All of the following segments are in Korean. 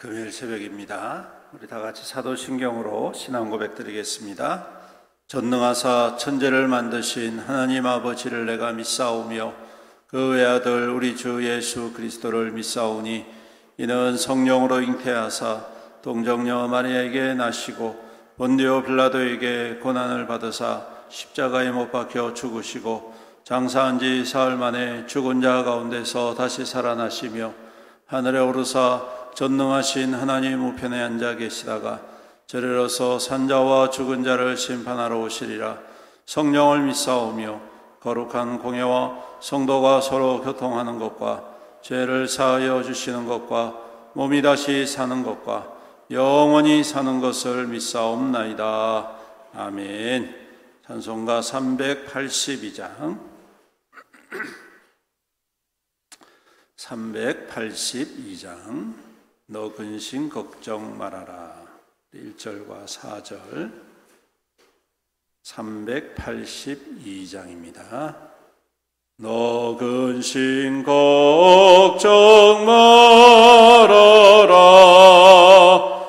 금요일 새벽입니다. 우리 다 같이 사도신경으로 신앙 고백 드리겠습니다. 전능하사 천지를 만드신 하나님 아버지를 내가 믿사오며 그 외아들 우리 주 예수 그리스도를 믿사오니 이는 성령으로 잉태하사 동정녀 마리아에게 나시고 본디오 빌라도에게 고난을 받으사 십자가에 못 박혀 죽으시고 장사한 지 사흘 만에 죽은 자 가운데서 다시 살아나시며 하늘에 오르사 전능하신 하나님 우편에 앉아 계시다가 저리로서 산자와 죽은 자를 심판하러 오시리라. 성령을 믿사오며 거룩한 공예와 성도가 서로 교통하는 것과 죄를 사하여 주시는 것과 몸이 다시 사는 것과 영원히 사는 것을 믿사옵나이다. 아멘. 찬송가 382장 382장 너 근심 걱정 말아라. 1절과 4절 382장입니다. 너 근심 걱정 말아라.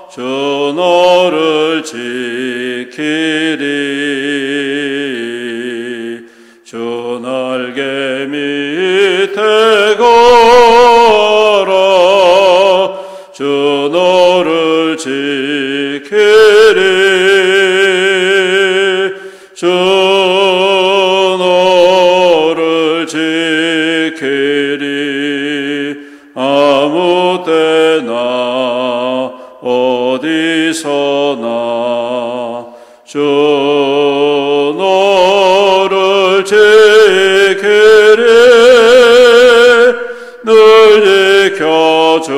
주 너를 지키리. 주 날개 밑에 걸어 주 너를 지키리. 주 너를 지키리. 아무 때나 어디서나 주 너를 지키리. 늘 지켜주시리.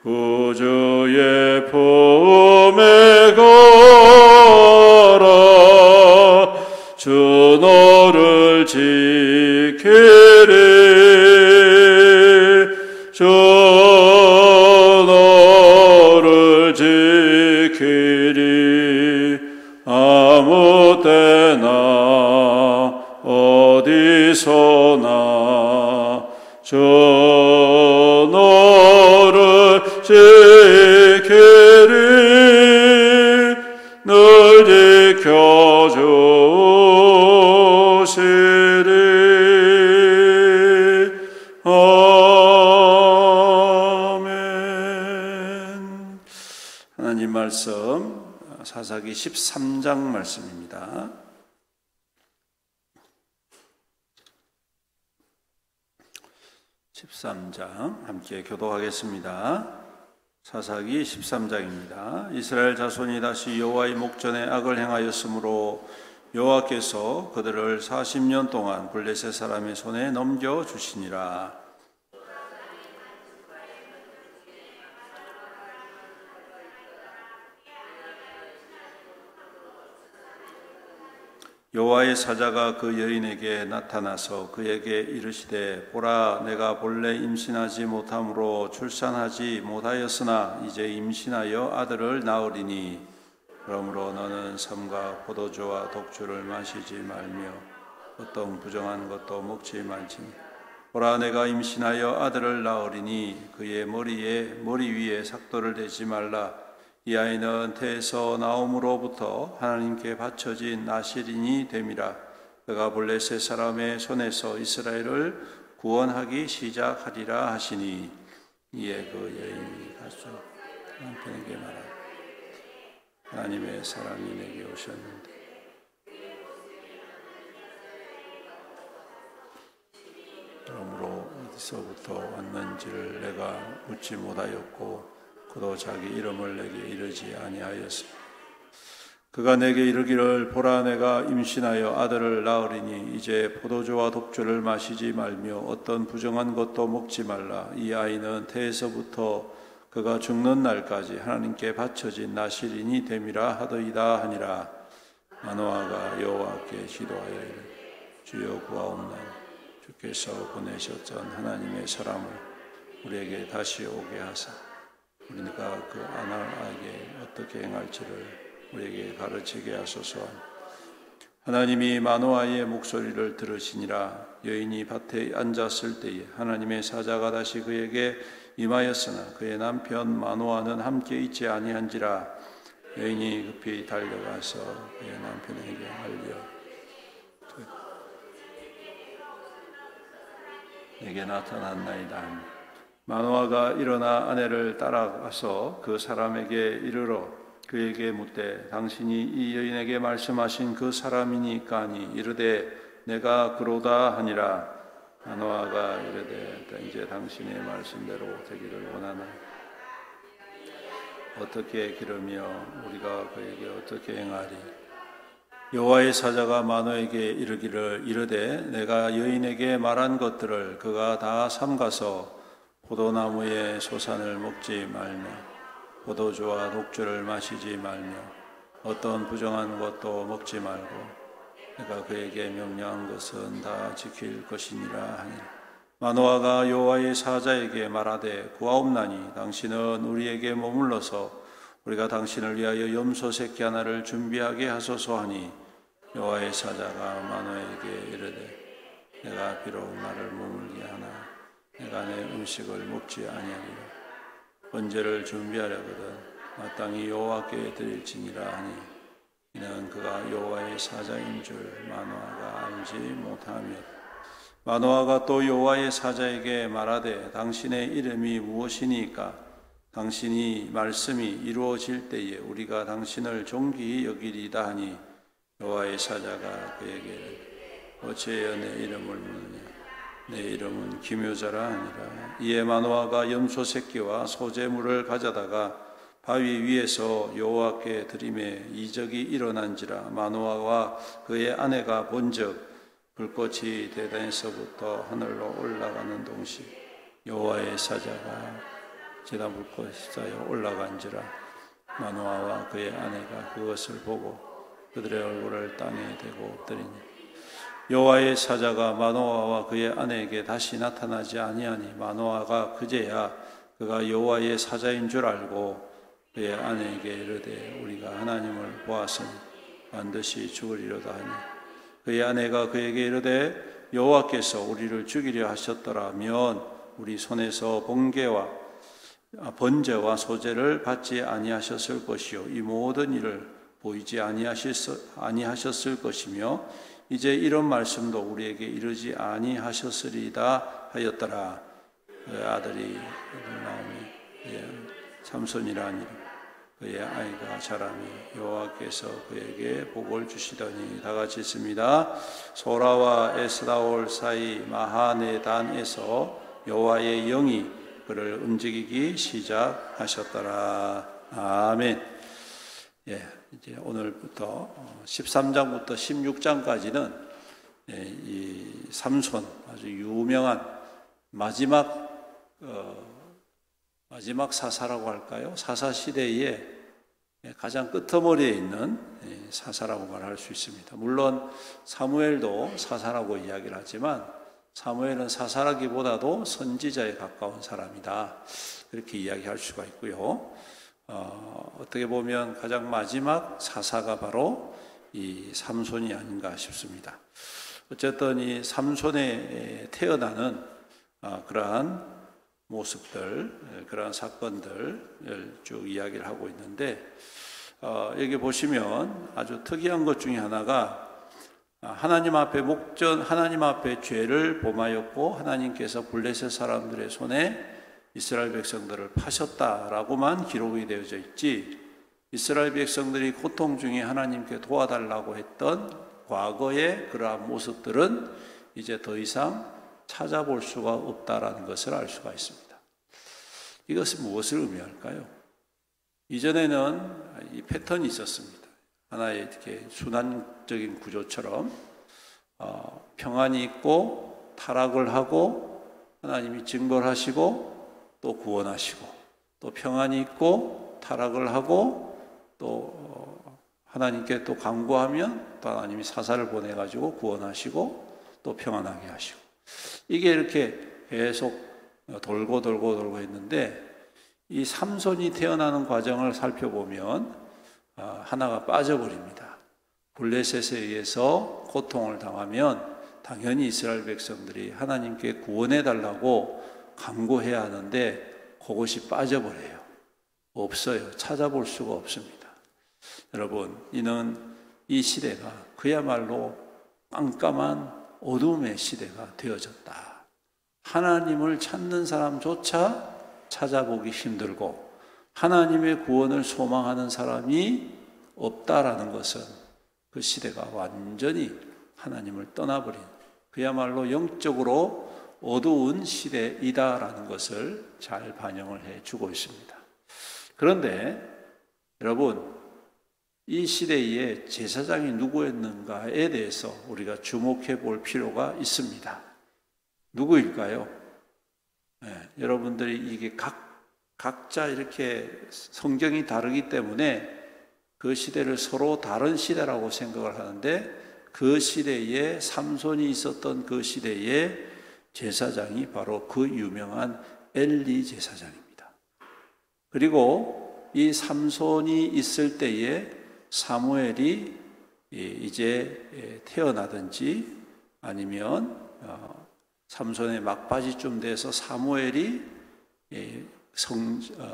구주의 품에 걸어 주 너를 지키리 주 너를 지키리 아무 때나 어디서나 주 너를 지키리 늘 지켜주시리 아멘. 하나님 말씀 사사기 13장 말씀입니다. 13장 함께 교독하겠습니다. 사사기 13장입니다. 이스라엘 자손이 다시 여호와의 목전에 악을 행하였으므로 여호와께서 그들을 40년 동안 블레셋 사람의 손에 넘겨주시니라. 여호와의 사자가 그 여인에게 나타나서 그에게 이르시되 보라 내가 본래 임신하지 못함으로 출산하지 못하였으나 이제 임신하여 아들을 낳으리니 그러므로 너는 삼가 포도주와 독주를 마시지 말며 어떤 부정한 것도 먹지 말지니 보라 내가 임신하여 아들을 낳으리니 그의 머리 위에 삭도를 대지 말라. 이 아이는 태에서 나옴으로부터 하나님께 바쳐진 나실인이 됨이라. 그가 블레셋 사람의 손에서 이스라엘을 구원하기 시작하리라 하시니 이에 그 여인이 가서 남편에게 말하되 하나님의 사람이 내게 오셨는데 그러므로 어디서부터 왔는지를 내가 묻지 못하였고 그도 자기 이름을 내게 이르지 아니하였으며 그가 내게 이르기를 보라 내가 임신하여 아들을 낳으리니 이제 포도주와 독주를 마시지 말며 어떤 부정한 것도 먹지 말라. 이 아이는 태에서부터 그가 죽는 날까지 하나님께 바쳐진 나실인이 됨이라 하더이다 하니라. 마노아가 여호와께 기도하여 이르되 주여 구하옵나니 주께서 보내셨던 하나님의 사람을 우리에게 다시 오게 하사 우리가 그 아날에게 어떻게 행할지를 우리에게 가르치게 하소서. 하나님이 마노아의 목소리를 들으시니라. 여인이 밭에 앉았을 때에 하나님의 사자가 다시 그에게 임하였으나 그의 남편 마노아는 함께 있지 아니한지라. 여인이 급히 달려가서 그의 남편에게 알려 내게 나타났나이다. 마노아가 일어나 아내를 따라가서 그 사람에게 이르러 그에게 묻되 당신이 이 여인에게 말씀하신 그 사람이니까 하니 이르되 내가 그로다 하니라. 마노아가 이르되 이제 당신의 말씀대로 되기를 원하나 어떻게 기르며 우리가 그에게 어떻게 행하리. 여호와의 사자가 마노에게 이르기를 이르되 내가 여인에게 말한 것들을 그가 다 삼가서 포도나무의 소산을 먹지 말며 포도주와 독주를 마시지 말며 어떤 부정한 것도 먹지 말고 내가 그에게 명령한 것은 다 지킬 것이니라 하니 마노아가 여호와의 사자에게 말하되 구하옵나니 당신은 우리에게 머물러서 우리가 당신을 위하여 염소 새끼 하나를 준비하게 하소서 하니 여호와의 사자가 마노아에게 이르되 내가 비록 나를 머물게 하나 내가 내 음식을 먹지 아니하리라. 번제를 준비하려거든 마땅히 여호와께 드릴지니라 하니 이는 그가 여호와의 사자인 줄 마노아가 알지 못하며 마노아가 또 여호와의 사자에게 말하되 당신의 이름이 무엇이니까 당신이 말씀이 이루어질 때에 우리가 당신을 존귀히 여기리다 하니 여호와의 사자가 그에게 어찌하여 내 이름을 묻느냐 내 이름은 기묘자라 하니라. 이에 마노아가 염소 새끼와 소재물을 가져다가 바위 위에서 여호와께 드리매 이적이 일어난지라. 마노아와 그의 아내가 본즉 불꽃이 대단에서부터 하늘로 올라가는 동시 여호와의 사자가 제단 불꽃이 쌓여 올라간지라. 마노아와 그의 아내가 그것을 보고 그들의 얼굴을 땅에 대고 엎드리니 여호와의 사자가 마노아와 그의 아내에게 다시 나타나지 아니하니 마노아가 그제야 그가 여호와의 사자인 줄 알고 그의 아내에게 이르되 우리가 하나님을 보았으니 반드시 죽으리로다 하니 그의 아내가 그에게 이르되 여호와께서 우리를 죽이려 하셨더라면 우리 손에서 번제와 소제를 받지 아니하셨을 것이요 이 모든 일을 보이지 아니하셨을 것이며 이제 이런 말씀도 우리에게 이르지 아니하셨으리다 하였더라. 그의 아들이 나오니 삼손이라니 그의 아이가 자라니 여호와께서 그에게 복을 주시더니. 다 같이 있습니다. 소라와 에스다올 사이 마하네단에서 여호와의 영이 그를 움직이기 시작하셨더라. 아멘. 이제 오늘부터 13장부터 16장까지는 이 삼손 아주 유명한 마지막 사사라고 할까요? 사사 시대에 가장 끄트머리에 있는 사사라고 말할 수 있습니다. 물론 사무엘도 사사라고 이야기를 하지만 사무엘은 사사라기보다도 선지자에 가까운 사람이다, 그렇게 이야기할 수가 있고요. 어떻게 보면 가장 마지막 사사가 바로 이 삼손이 아닌가 싶습니다. 어쨌든 이 삼손에 태어나는 그러한 모습들, 그러한 사건들을 쭉 이야기를 하고 있는데, 여기 보시면 아주 특이한 것 중에 하나가 하나님 앞에 죄를 범하였고 하나님께서 블레셋 사람들의 손에 이스라엘 백성들을 파셨다라고만 기록이 되어져 있지, 이스라엘 백성들이 고통 중에 하나님께 도와달라고 했던 과거의 그러한 모습들은 이제 더 이상 찾아볼 수가 없다라는 것을 알 수가 있습니다. 이것은 무엇을 의미할까요? 이전에는 이 패턴이 있었습니다. 하나의 이렇게 순환적인 구조처럼 평안이 있고 타락을 하고 하나님이 징벌하시고 또 구원하시고, 또 평안이 있고 타락을 하고 또 하나님께 또 간구하면 또 하나님이 사사를 보내가지고 구원하시고 또 평안하게 하시고, 이게 이렇게 계속 돌고 했는데, 이 삼손이 태어나는 과정을 살펴보면 하나가 빠져버립니다. 블레셋에 의해서 고통을 당하면 당연히 이스라엘 백성들이 하나님께 구원해달라고 간구해야 하는데 그것이 빠져버려요. 없어요. 찾아볼 수가 없습니다. 여러분, 이 시대가 그야말로 깜깜한 어둠의 시대가 되어졌다. 하나님을 찾는 사람조차 찾아보기 힘들고 하나님의 구원을 소망하는 사람이 없다라는 것은 그 시대가 완전히 하나님을 떠나버린, 그야말로 영적으로 어두운 시대이다라는 것을 잘 반영을 해주고 있습니다. 그런데 여러분, 이 시대에 제사장이 누구였는가에 대해서 우리가 주목해 볼 필요가 있습니다. 누구일까요? 여러분들이 이게 각자 이렇게 성경이 다르기 때문에 그 시대를 서로 다른 시대라고 생각을 하는데, 그 시대에 삼손이 있었던 그 시대에 제사장이 바로 그 유명한 엘리 제사장입니다. 그리고 이 삼손이 있을 때에 사무엘이 이제 태어나든지 아니면 삼손의 막바지쯤 돼서 사무엘이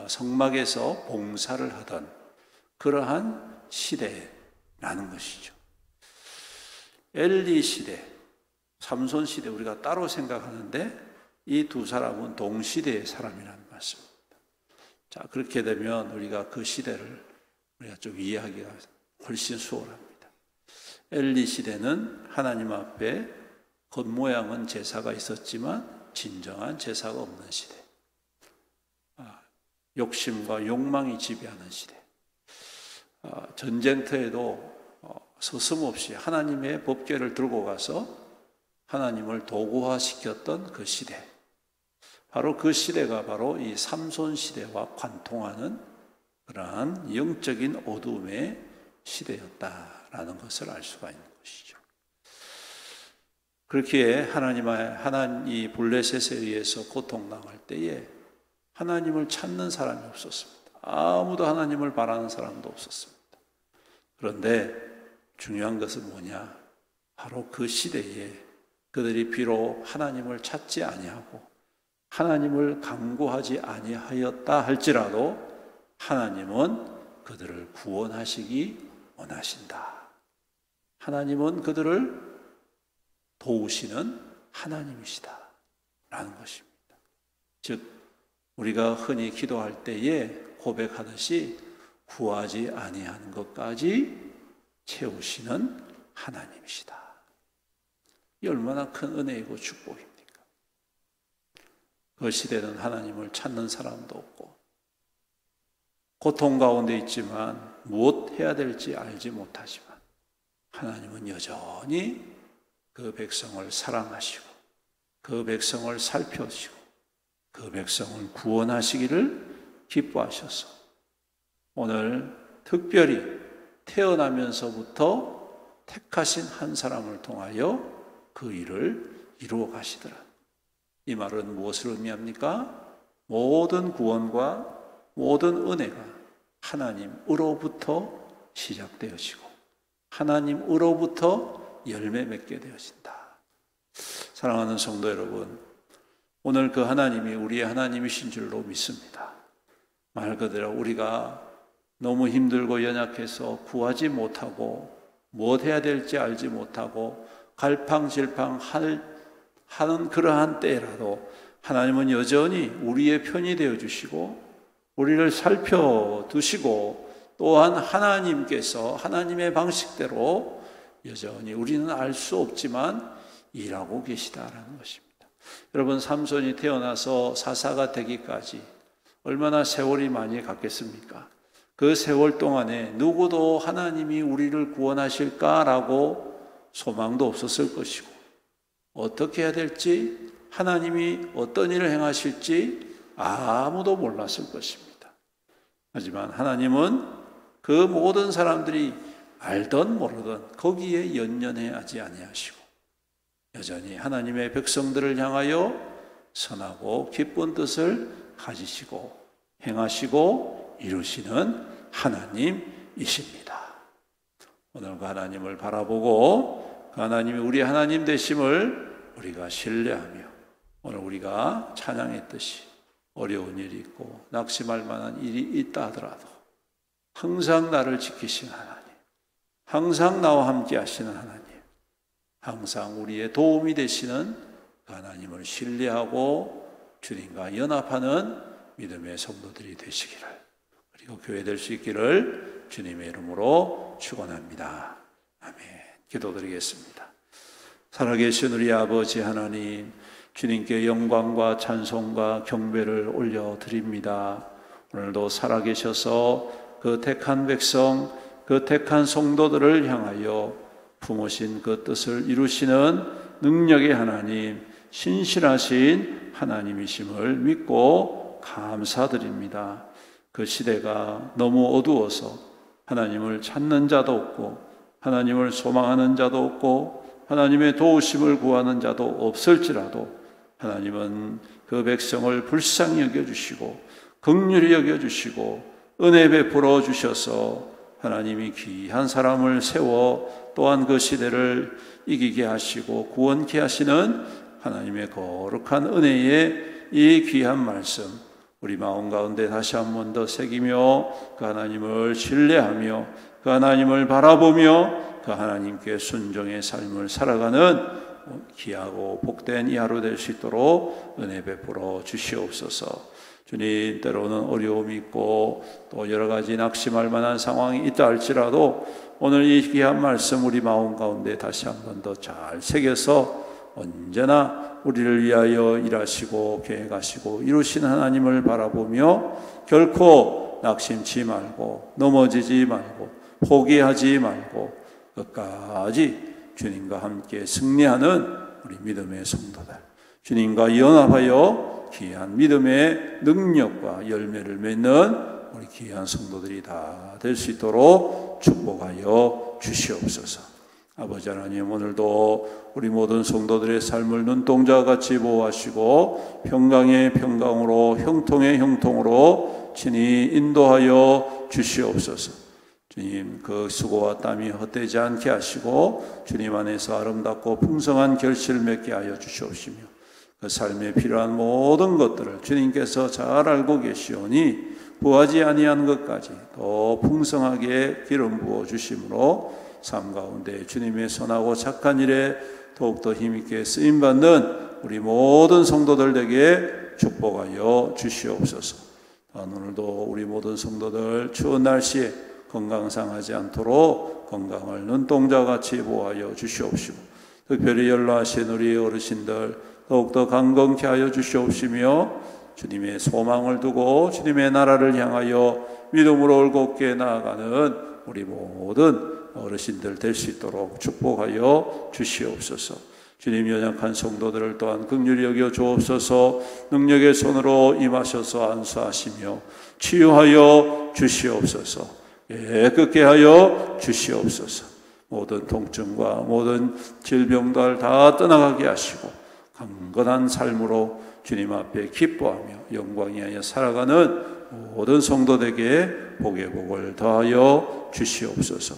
성막에서 봉사를 하던 그러한 시대라는 것이죠. 엘리 시대, 삼손 시대 우리가 따로 생각하는데 이 두 사람은 동시대의 사람이라는 말씀입니다. 자, 그렇게 되면 우리가 그 시대를 우리가 좀 이해하기가 훨씬 수월합니다. 엘리 시대는 하나님 앞에 겉모양은 제사가 있었지만 진정한 제사가 없는 시대, 욕심과 욕망이 지배하는 시대, 전쟁터에도 서슴없이 하나님의 법궤를 들고 가서 하나님을 도구화시켰던 그 시대, 바로 그 시대가 바로 이 삼손 시대와 관통하는 그러한 영적인 어두움의 시대였다라는 것을 알 수가 있는 것이죠. 그렇기에 하나님 이 블레셋에 의해서 고통당할 때에 하나님을 찾는 사람이 없었습니다. 아무도 하나님을 바라는 사람도 없었습니다. 그런데 중요한 것은 뭐냐? 바로 그 시대에 그들이 비록 하나님을 찾지 아니하고 하나님을 간구하지 아니하였다 할지라도 하나님은 그들을 구원하시기 원하신다. 하나님은 그들을 도우시는 하나님이시다 라는 것입니다. 즉 우리가 흔히 기도할 때에 고백하듯이 구하지 아니하는 것까지 채우시는 하나님이시다. 이 얼마나 큰 은혜이고 축복입니까? 그 시대는 하나님을 찾는 사람도 없고 고통 가운데 있지만 무엇 해야 될지 알지 못하지만 하나님은 여전히 그 백성을 사랑하시고 그 백성을 살펴주시고 그 백성을 구원하시기를 기뻐하셔서 오늘 특별히 태어나면서부터 택하신 한 사람을 통하여 그 일을 이루어 가시더라. 이 말은 무엇을 의미합니까? 모든 구원과 모든 은혜가 하나님으로부터 시작되어지고 하나님으로부터 열매 맺게 되어진다. 사랑하는 성도 여러분, 오늘 그 하나님이 우리의 하나님이신 줄로 믿습니다. 말 그대로 우리가 너무 힘들고 연약해서 구하지 못하고 무엇 해야 될지 알지 못하고 갈팡질팡 하는 그러한 때라도 하나님은 여전히 우리의 편이 되어주시고 우리를 살펴두시고 또한 하나님께서 하나님의 방식대로 여전히 우리는 알 수 없지만 일하고 계시다라는 것입니다. 여러분, 삼손이 태어나서 사사가 되기까지 얼마나 세월이 많이 갔겠습니까? 그 세월 동안에 누구도 하나님이 우리를 구원하실까라고 소망도 없었을 것이고 어떻게 해야 될지 하나님이 어떤 일을 행하실지 아무도 몰랐을 것입니다. 하지만 하나님은 그 모든 사람들이 알던 모르던 거기에 연연해하지 아니하시고 여전히 하나님의 백성들을 향하여 선하고 기쁜 뜻을 가지시고 행하시고 이루시는 하나님이십니다. 오늘 그 하나님을 바라보고 그 하나님이 우리 하나님 되심을 우리가 신뢰하며 오늘 우리가 찬양했듯이 어려운 일이 있고 낙심할 만한 일이 있다 하더라도 항상 나를 지키시는 하나님, 항상 나와 함께 하시는 하나님, 항상 우리의 도움이 되시는 그 하나님을 신뢰하고 주님과 연합하는 믿음의 성도들이 되시기를, 그리고 교회 될 수 있기를 주님의 이름으로 축원합니다. 아멘. 기도드리겠습니다. 살아계신 우리 아버지 하나님, 주님께 영광과 찬송과 경배를 올려드립니다. 오늘도 살아계셔서 그 택한 백성, 그 택한 성도들을 향하여 품으신 그 뜻을 이루시는 능력의 하나님, 신실하신 하나님이심을 믿고 감사드립니다. 그 시대가 너무 어두워서 하나님을 찾는 자도 없고 하나님을 소망하는 자도 없고 하나님의 도우심을 구하는 자도 없을지라도 하나님은 그 백성을 불쌍히 여겨주시고 긍휼히 여겨주시고 은혜 베풀어 주셔서 하나님이 귀한 사람을 세워 또한 그 시대를 이기게 하시고 구원케 하시는 하나님의 거룩한 은혜의 이 귀한 말씀 우리 마음 가운데 다시 한 번 더 새기며 그 하나님을 신뢰하며 그 하나님을 바라보며 그 하나님께 순종의 삶을 살아가는 귀하고 복된 이 하루 될 수 있도록 은혜 베풀어 주시옵소서. 주님, 때로는 어려움이 있고 또 여러 가지 낙심할 만한 상황이 있다 할지라도 오늘 이 귀한 말씀 우리 마음 가운데 다시 한 번 더 잘 새겨서 언제나 우리를 위하여 일하시고 계획하시고 이루신 하나님을 바라보며 결코 낙심치 말고 넘어지지 말고 포기하지 말고 끝까지 주님과 함께 승리하는 우리 믿음의 성도들, 주님과 연합하여 귀한 믿음의 능력과 열매를 맺는 우리 귀한 성도들이 다 될 수 있도록 축복하여 주시옵소서. 아버지 하나님, 오늘도 우리 모든 성도들의 삶을 눈동자와 같이 보호하시고 평강의 평강으로, 형통의 형통으로 친히 인도하여 주시옵소서. 주님, 그 수고와 땀이 헛되지 않게 하시고 주님 안에서 아름답고 풍성한 결실을 맺게 하여 주시옵시며, 그 삶에 필요한 모든 것들을 주님께서 잘 알고 계시오니 구하지 아니한 것까지 더 풍성하게 기름 부어 주심으로 삶 가운데 주님의 선하고 착한 일에 더욱더 힘있게 쓰임받는 우리 모든 성도들에게 축복하여 주시옵소서. 오늘도 우리 모든 성도들 추운 날씨에 건강 상하지 않도록 건강을 눈동자같이 보호하여 주시옵시고, 특별히 연로하신 우리 어르신들 더욱더 강건케 하여 주시옵시며, 주님의 소망을 두고 주님의 나라를 향하여 믿음으로 올곧게 나아가는 우리 모든 어르신들 될 수 있도록 축복하여 주시옵소서. 주님, 연약한 성도들을 또한 긍휼히 여겨 주옵소서. 능력의 손으로 임하셔서 안수하시며 치유하여 주시옵소서. 깨끗게 하여 주시옵소서. 모든 통증과 모든 질병들 다 떠나가게 하시고 강건한 삶으로 주님 앞에 기뻐하며 영광이 하여 살아가는 모든 성도들에게 복의 복을 더하여 주시옵소서.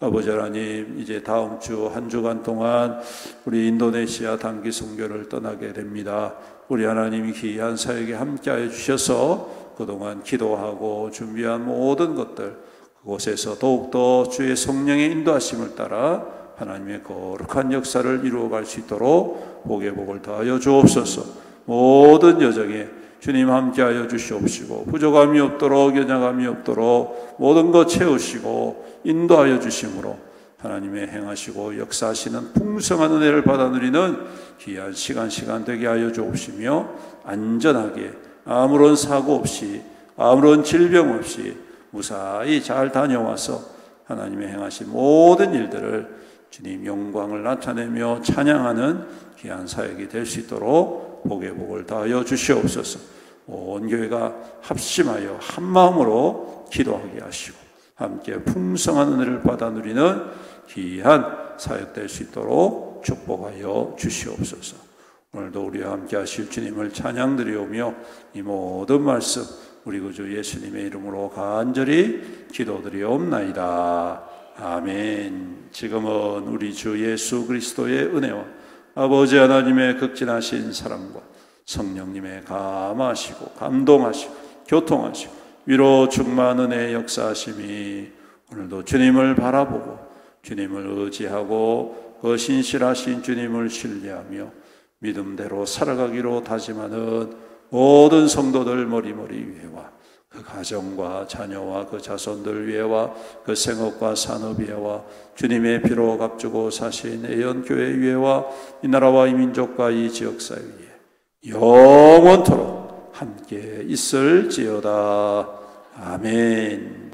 아버지 하나님, 이제 다음 주 한 주간 동안 우리 인도네시아 단기 선교를 떠나게 됩니다. 우리 하나님이 귀한 사역에 함께하여 주셔서 그동안 기도하고 준비한 모든 것들, 그곳에서 더욱더 주의 성령의 인도하심을 따라 하나님의 거룩한 역사를 이루어갈 수 있도록 복의 복을 더하여 주옵소서. 모든 여정에 주님 함께하여 주시옵시고 부족함이 없도록, 연약함이 없도록 모든 것 채우시고 인도하여 주심으로 하나님의 행하시고 역사하시는 풍성한 은혜를 받아 누리는 귀한 시간 되게 하여 주옵시며, 안전하게 아무런 사고 없이 아무런 질병 없이 무사히 잘 다녀와서 하나님의 행하신 모든 일들을 주님 영광을 나타내며 찬양하는 귀한 사역이 될 수 있도록 복의 복을 다하여 주시옵소서. 온 교회가 합심하여 한 마음으로 기도하게 하시고 함께 풍성한 은혜를 받아 누리는 귀한 사역 될 수 있도록 축복하여 주시옵소서. 오늘도 우리와 함께 하실 주님을 찬양드리오며 이 모든 말씀 우리 구주 예수님의 이름으로 간절히 기도드리옵나이다. 아멘. 지금은 우리 주 예수 그리스도의 은혜와 아버지 하나님의 극진하신 사랑과 성령님의 감하시고 감동하시고 교통하시고 위로 충만한 은혜의 역사하심이 오늘도 주님을 바라보고 주님을 의지하고 그 신실하신 주님을 신뢰하며 믿음대로 살아가기로 다짐하는 모든 성도들 머리머리 위에와 그 가정과 자녀와 그 자손들 위에와 그 생업과 산업 위에와 주님의 피로 값주고 사신 애연교회 위에와 이 나라와 이 민족과 이 지역사회 위에 영원토록 함께 있을지어다. 아멘.